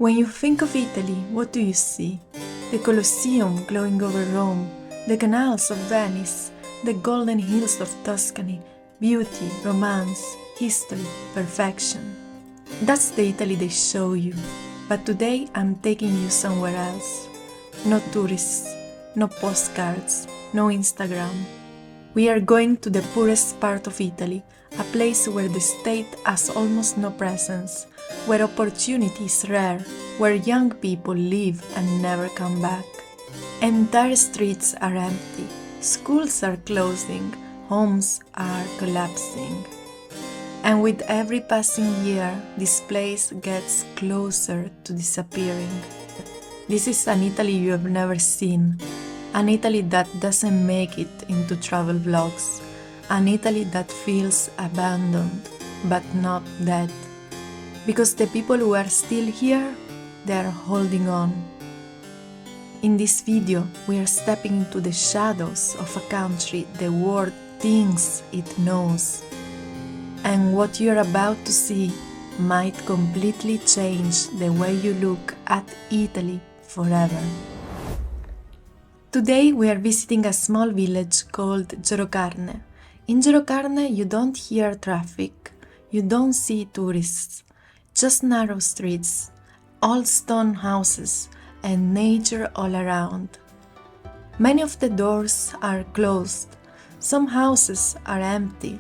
When you think of Italy, what do you see? The Colosseum glowing over Rome, the canals of Venice, the golden hills of Tuscany, beauty, romance, history, perfection. That's the Italy they show you. But today I'm taking you somewhere else. No tourists, no postcards, no Instagram. We are going to the poorest part of Italy, a place where the state has almost no presence, where opportunity is rare, where young people live and never come back. Entire streets are empty, schools are closing, homes are collapsing. And with every passing year, this place gets closer to disappearing. This is an Italy you have never seen, an Italy that doesn't make it into travel vlogs, an Italy that feels abandoned, but not dead. Because the people who are still here, they are holding on. In this video, we are stepping into the shadows of a country the world thinks it knows. And what you're about to see might completely change the way you look at Italy forever. Today we are visiting a small village called Gerocarne. In Gerocarne you don't hear traffic, you don't see tourists, just narrow streets, old stone houses and nature all around. Many of the doors are closed, some houses are empty.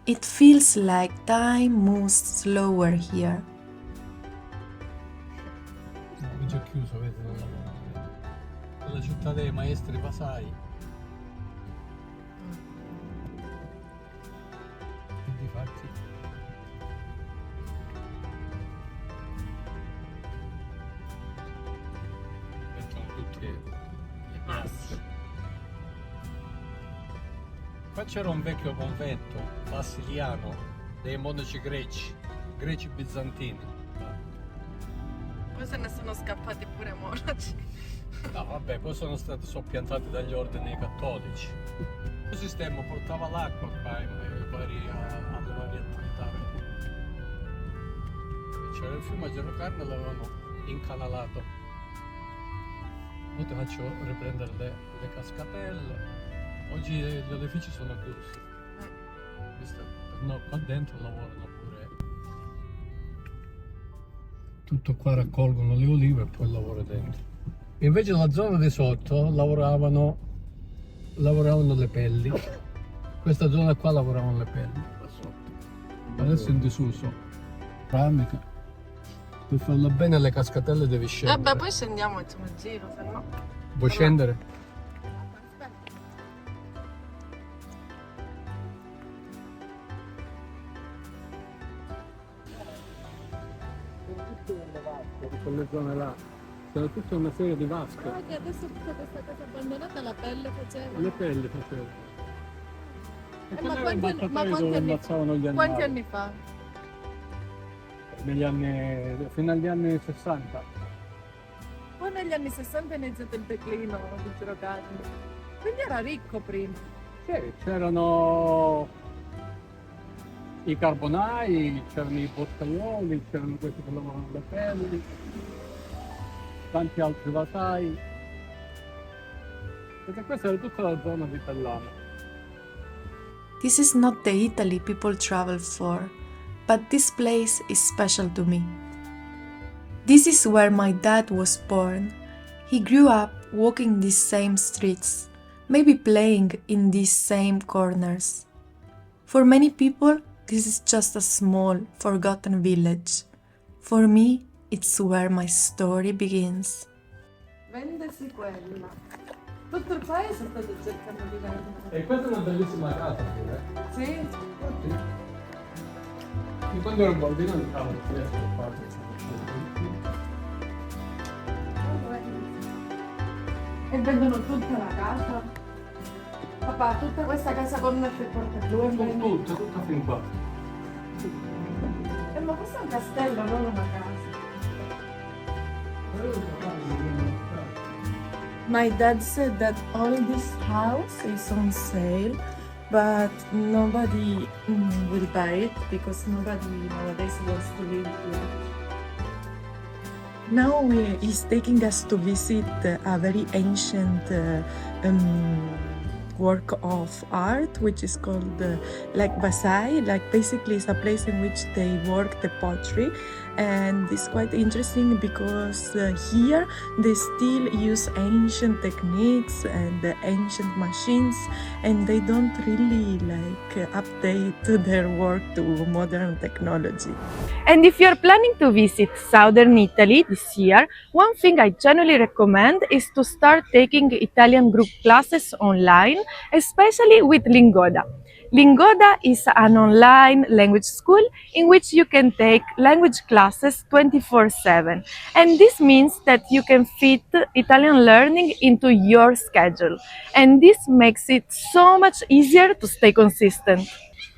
It feels like time moves slower here. È già chiuso, vedi, non lavoro. La città dei maestri vasai. E difatti mettono tutti i passi. Qua c'era un vecchio convento bassiliano dei monaci greci bizantini. Poi se ne sono scappati pure monaci. No, vabbè, poi sono stati soppiantati dagli ordini cattolici. Il sistema portava l'acqua qua alle varie attività. C'era il fiume a Gerocarne, l'avevano incanalato. Ora ti faccio riprendere le cascatelle. Oggi gli oleifici sono chiusi. No, qua dentro lavorano pure. Tutto qua raccolgono le olive e poi lavora dentro. Invece la zona di sotto lavoravano le pelli. Questa zona qua lavoravano le pelli qua sotto. Adesso è in disuso. Ceramica. Per farla bene le cascatelle devi scendere. Vabbè, poi scendiamo e facciamo il giro, se no. Vuoi scendere? Quelle zone là, c'era tutta una serie di vasche. Ah, che adesso tutta questa casa abbandonata la pelle faceva. Le pelli facevano. E Ma quelli erano i battatori dove ammazzavano gli animali. Quanti anni fa? Fino agli anni 60. Poi negli anni 60 è iniziato il declino di Gerocarne. Quindi era ricco prima. Sì, c'erano i carbonai, c'erano i boscaioli, c'erano questi che lavoravano le pelli, tanti altri vasai. Perché questa era tutta la zona di Tellano. This is not the Italy people travel for, but this place is special to me. This is where my dad was born. He grew up walking these same streets, maybe playing in these same corners. For many people, this is just a small, forgotten village. For me, it's where my story begins. Vendesi quella. Tutto il paese sta cercando di vendere. E questa è una bellissima casa, Sì? sì. Io quando ero bambino andavo a fare. E vendono tutta la casa. Papà, tutta questa casa con il portachiavi. Tutta fin qua. Ma questo è un castello, non una casa. My dad said that all this house is on sale, but nobody will buy it because nobody nowadays wants to live here. Now he's taking us to visit a very ancient work of art, which is called like Vasai. Like basically, it's a place in which they work the pottery, and it's quite interesting because here they still use ancient techniques and ancient machines, and they don't really like update their work to modern technology. And if you're planning to visit southern Italy this year, one thing I generally recommend is to start taking Italian group classes online, especially with Lingoda. Lingoda is an online language school in which you can take language classes 24/7. And this means that you can fit Italian learning into your schedule. And this makes it so much easier to stay consistent.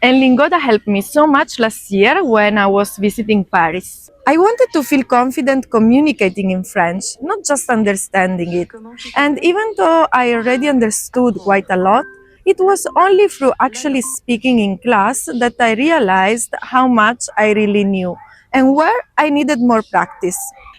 And Lingoda helped me so much last year when I was visiting Paris. I wanted to feel confident communicating in French, not just understanding it. And even though I already understood quite a lot, it was only through actually speaking in class that I realized how much I really knew and where I needed more practice.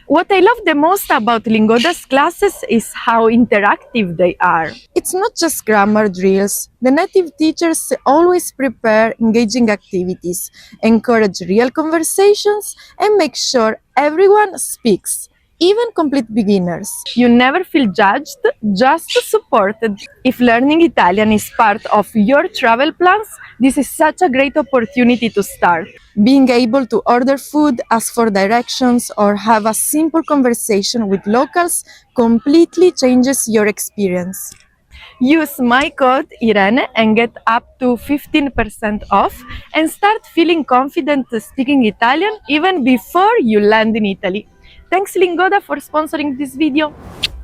What I love the most about Lingoda's classes is how interactive they are. It's not just grammar drills. The native teachers always prepare engaging activities, encourage real conversations, and make sure everyone speaks, even complete beginners. You never feel judged, just supported. If learning Italian is part of your travel plans, this is such a great opportunity to start. Being able to order food, ask for directions, or have a simple conversation with locals completely changes your experience. Use my code Irene and get up to 15% off and start feeling confident speaking Italian even before you land in Italy. Thanks Lingoda for sponsoring this video.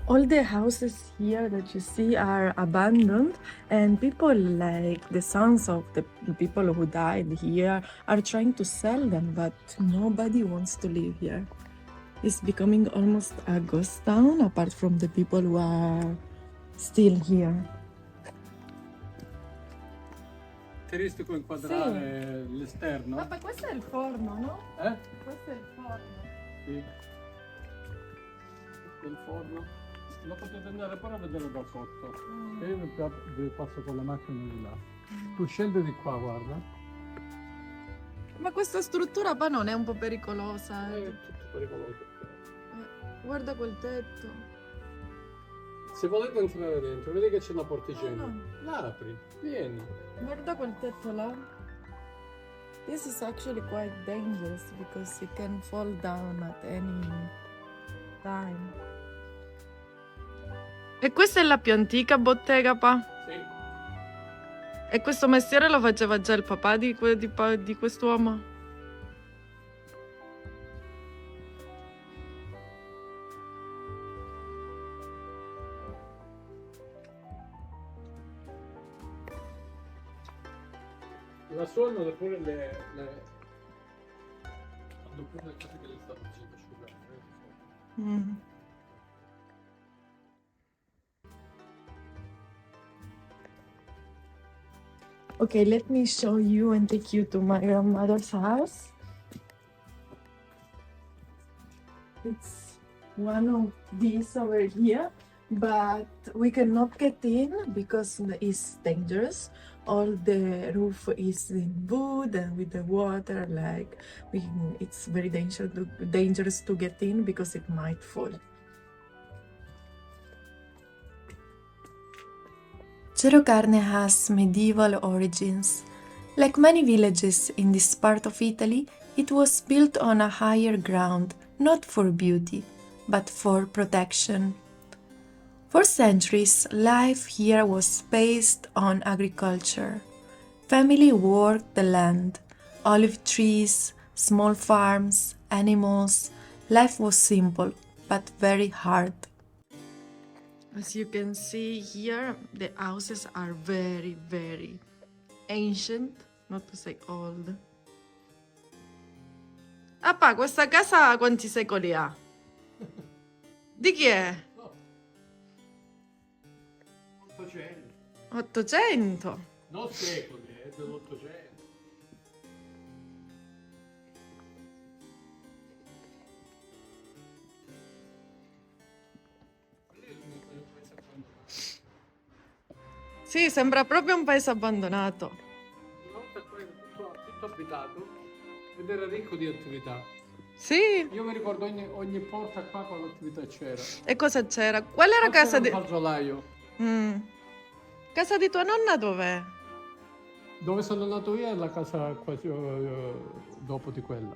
All the houses here that you see are abandoned, and people like the sons of the people who died here are trying to sell them, but nobody wants to live here. It's becoming almost a ghost town apart from the people who are still here. Ti riesco a inquadrare l'esterno? Vabbè, questo è il forno, no? Questo è il forno. Sì. Questo è il forno. Lo potete andare però a vedere da sotto. E io vi passo con la macchina di là. Tu scendi di qua, guarda. Ma questa struttura poi non è un po' pericolosa? È tutto pericoloso. Guarda quel tetto. Se volete entrare dentro, vedi che c'è una porticina. No. La apri, vieni. Guarda quel tetto là. This is actually quite dangerous because it can fall down at any time. E questa è la più antica bottega, pa? Sì. E questo mestiere lo faceva già il papà di quest'uomo? La sua hanno pure hanno pure le cose che le stanno facendo asciugare. Okay, let me show you and take you to my grandmother's house. It's one of these over here, but we cannot get in because it's dangerous. All the roof is in wood and with the water, like it's very dangerous to get in because it might fall. Gerocarne has medieval origins. Like many villages in this part of Italy, it was built on a higher ground, not for beauty, but for protection. For centuries, life here was based on agriculture. Family worked the land, olive trees, small farms, animals. Life was simple, but very hard. As you can see here, the houses are very, very ancient, not to say old. Papà, questa casa quanti secoli ha? Di chi è? 800. 800? Non secoli, è dell'800. Sì, sembra proprio un paese abbandonato. No, tutto abitato ed era ricco di attività. Sì? Io mi ricordo ogni porta qua quale attività c'era. E cosa c'era? Qual era Qua casa c'era di... un calzolaio. Casa di tua nonna dov'è? Dove sono nato io è la casa quasi dopo di quella.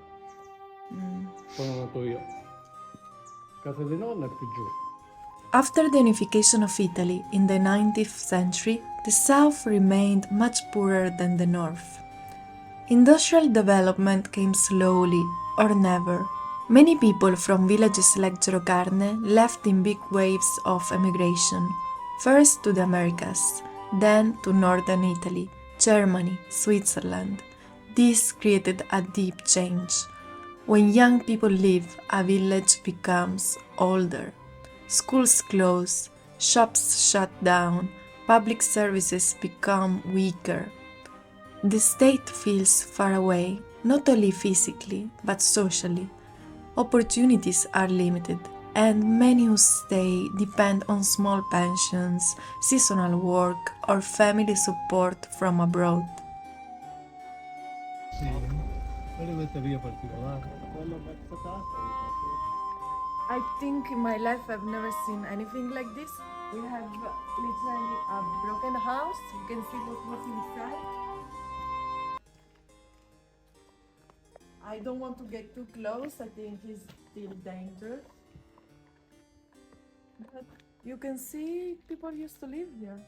Sono nato io. Casa di nonna è più giù. After the unification of Italy in the 19th century, the south remained much poorer than the north. Industrial development came slowly or never. Many people from villages like Gerocarne left in big waves of emigration, first to the Americas, then to northern Italy, Germany, Switzerland. This created a deep change. When young people leave, a village becomes older. Schools close, shops shut down, public services become weaker. The state feels far away, not only physically, but socially. Opportunities are limited, and many who stay depend on small pensions, seasonal work, or family support from abroad. Sì, questa via particolare. Quello verso I think in my life I've never seen anything like this. We have literally a broken house. You can see what was inside. I don't want to get too close. I think it's still dangerous. But you can see people used to live here.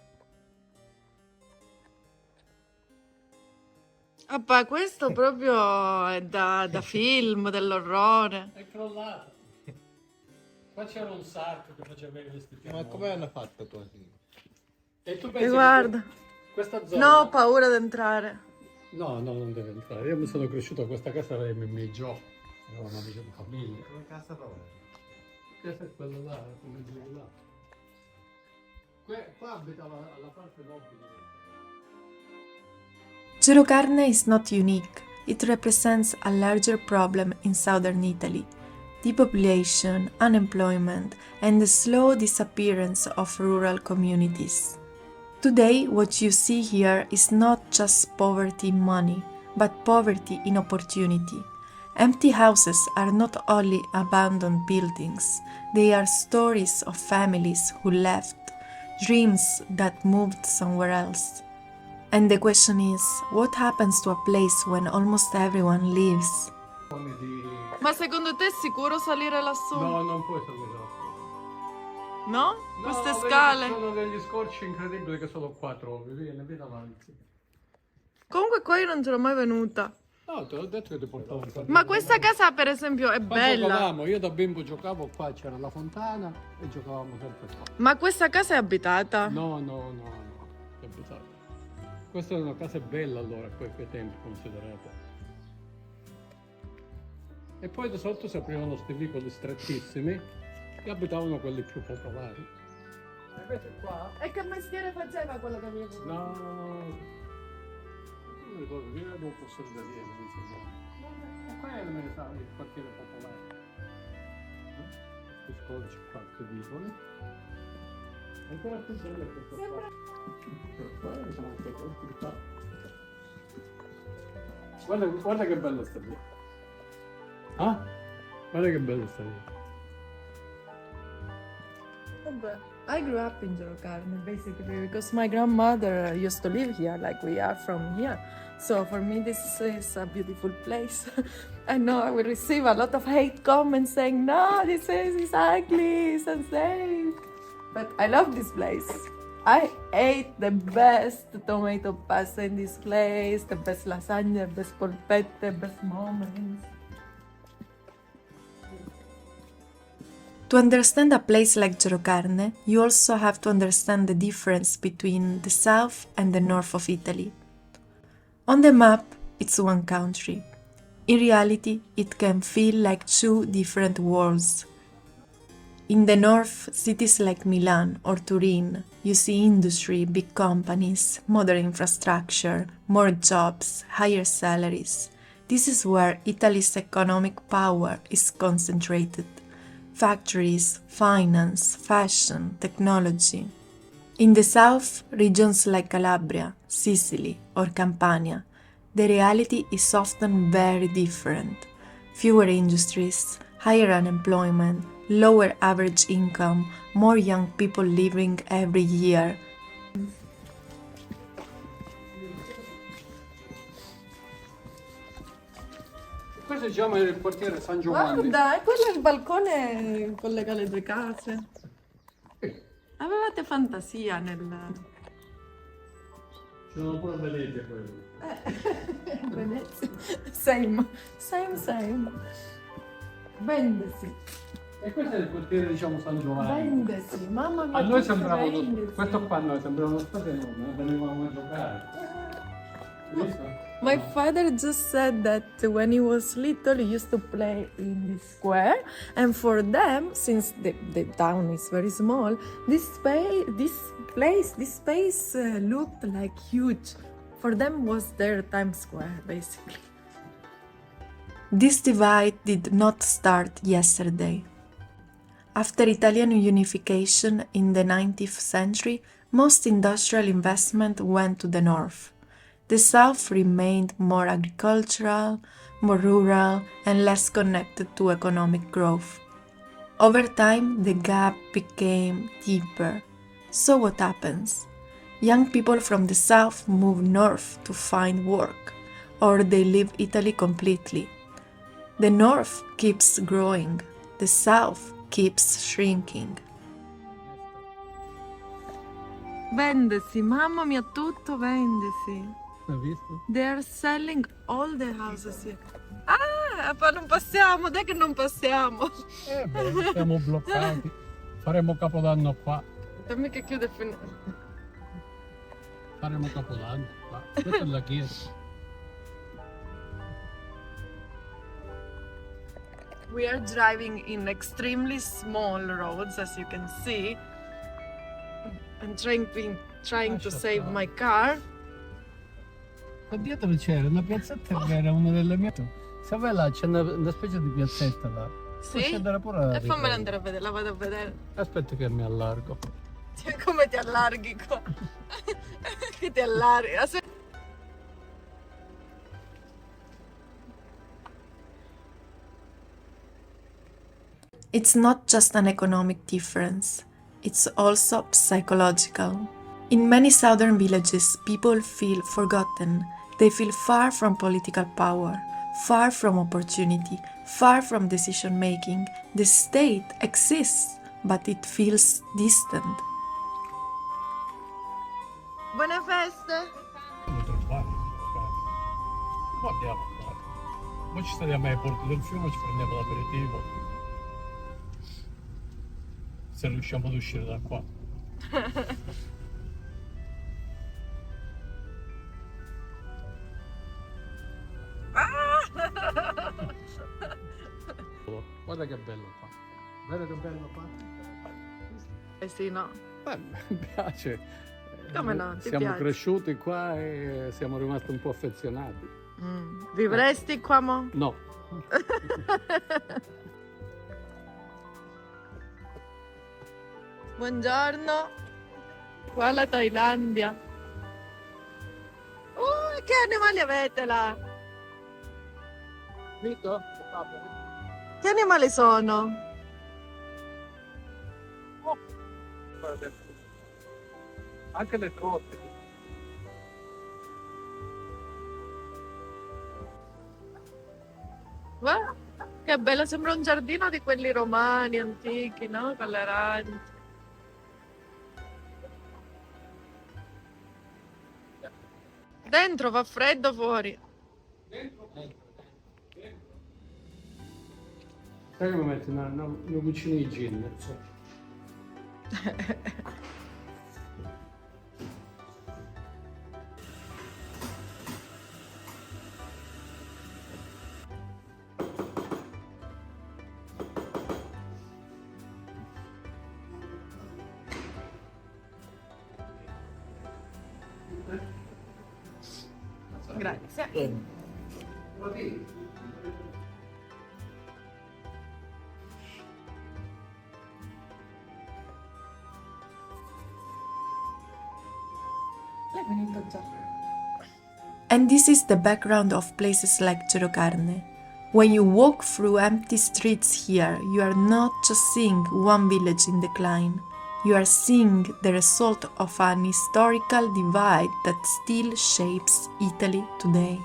Papà, questo proprio è da film, dell'orrore. È crollato. Qua c'era un sarto che faceva i vestiti. Ma come hanno fatto così? E tu E pensi guarda. che questa zona... No, ho paura di entrare. No, non deve entrare. Io mi sono cresciuto a questa casa, era i miei giochi. Eravamo amici di famiglia. Come casa dove? Questa è quella là, come dire là. Qua abitava alla parte nobile. Gerocarne is not unique. It represents a larger problem in southern Italy: depopulation, unemployment, and the slow disappearance of rural communities. Today, what you see here is not just poverty in money, but poverty in opportunity. Empty houses are not only abandoned buildings, they are stories of families who left, dreams that moved somewhere else. And the question is, what happens to a place when almost everyone leaves? Come di... Ma secondo te è sicuro salire lassù? No, non puoi salire là. No? No, Queste vedi, scale? sono degli scorci incredibili che solo qua trovi. Vieni avanti. Comunque qua io non ce l'ho mai venuta. No, te l'ho detto che ti portavo un po'. Ma questa casa per esempio è Qua bella. giocavamo, io da bimbo giocavo qua, c'era la fontana e giocavamo sempre qua. Ma questa casa è abitata? No, è abitato. Questa è una casa bella allora, a quei tempi considerata. E poi da sotto si aprivano questi vicoli strettissimi e abitavano quelli più popolari. E invece qua... E che mestiere faceva quello che mi ha detto? No, non mi ricordo, io ero un conservatrice, mi insegnava. E qua è il quartiere popolare. Questi scorci qua, questi vicoli. Ancora più bello questo qua. Guarda che bella sta via. Ah? Guarda che bella sta via. Vabbè. I grew up in Gerocarne basically because my grandmother used to live here, like we are from here. So for me this is a beautiful place. I know I will receive a lot of hate comments saying, no, this is ugly, it's unsafe. But I love this place. I ate the best tomato pasta in this place, the best lasagna, the best polpette, the best moments. To understand a place like Gerocarne, you also have to understand the difference between the south and the north of Italy. On the map, it's one country. In reality, it can feel like two different worlds. In the north, cities like Milan or Turin, you see industry, big companies, modern infrastructure, more jobs, higher salaries. This is where Italy's economic power is concentrated. Factories, finance, fashion, technology. In the south, regions like Calabria, Sicily, or Campania, the reality is often very different. Fewer industries, higher unemployment, lower average income, more young people leaving every year. Questo diciamo è il quartiere San Giovanni. Guarda, quello è il balcone che collega le due case. Avevate fantasia nel... Ci sono pure Venezia quelli. Venezia. Same. Vendesi. E questo è il quartiere, diciamo, San Giovanni. Vendesi. Mamma mia. A noi tutto sembrava vendesi. questo qua a noi sembrava uno stadio enorme, venivamo a giocare. Hai visto? My father just said that when he was little, he used to play in this square, and for them, since the town is very small, this space looked like huge. For them, was their Times Square, basically. This divide did not start yesterday. After Italian unification in the 19th century, most industrial investment went to the north. The south remained more agricultural, more rural, and less connected to economic growth. Over time, the gap became deeper. So what happens? Young people from the south move north to find work, or they leave Italy completely. The north keeps growing, the south keeps shrinking. Vendesi, mamma mia, tutto vendesi. Hai visto? They are selling all the houses here. Ah, ma non passiamo, dai che non passiamo. Beh, siamo bloccati. Faremo Capodanno qua. Dammi che chiude Faremo Capodanno qua. Questa è la chiesa. We are driving in extremely small roads, as you can see. I'm trying to save my car. Qua dietro c'era una piazzetta che era una delle mie. Se vai là c'è una specie di piazzetta là. Sì? Puoi scendere pure a E fammela andare a vedere, la vado a vedere. Aspetta che mi allargo. Come ti allarghi qua? Che ti allarghi? It's not just an economic difference, it's also psychological. In many southern villages, people feel forgotten. They feel far from political power, far from opportunity, far from decision making. The state exists, but it feels distant. Buone feste! Qua andiamo qua. Poi ci stariamo ai porti del fiume, ci prendiamo l'aperitivo. Se riusciamo ad uscire da qua. Guarda che bello qua. Vedi che bello qua? Eh sì, no. Mi piace. Come no? Ti Siamo piace? cresciuti qua e siamo rimasti un po' affezionati. Vivresti qua, mo? No. Buongiorno. Qua la Thailandia. Che animali avete là? Vito? Che animali sono? Guarda. Anche le trotte. Guarda, che bello, sembra un giardino di quelli romani, antichi, no? Con le arance. Dentro fa freddo, fuori. Sai che mi metti una cucina di gin? Grazie. And this is the background of places like Gerocarne. When you walk through empty streets here, you are not just seeing one village in decline. You are seeing the result of an historical divide that still shapes Italy today.